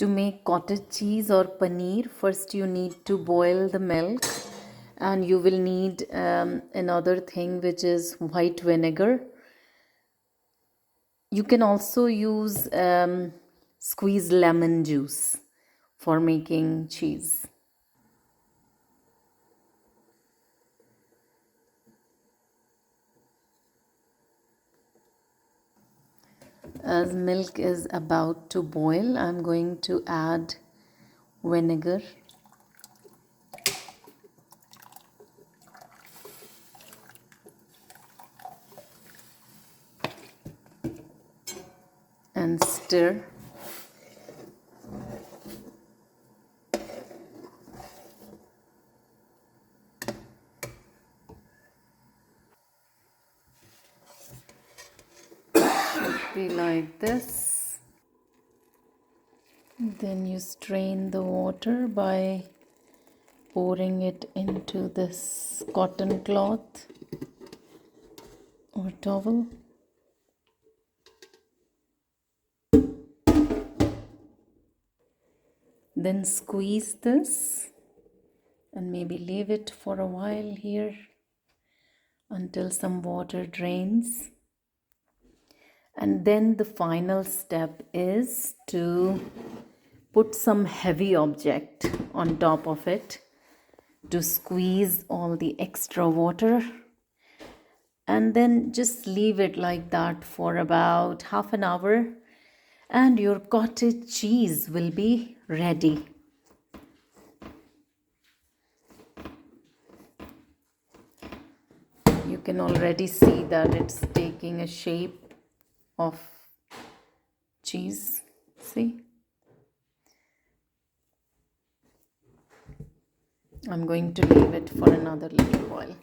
To make cottage cheese or paneer, first you need to boil the milk, and you will need another thing, which is white vinegar. You can also use squeezed lemon juice for making cheese. As milk is about to boil, I'm going to add vinegar. And stir. Should be like this. Then you strain the water by pouring it into this cotton cloth or towel. Then squeeze this and maybe leave it for a while here until some water drains. And then the final step is to put some heavy object on top of it to squeeze all the extra water, and then just leave it like that for about half an hour, and your cottage cheese will be ready. You can already see that it's taking a shape of cheese. See? I'm going to leave it for another little while.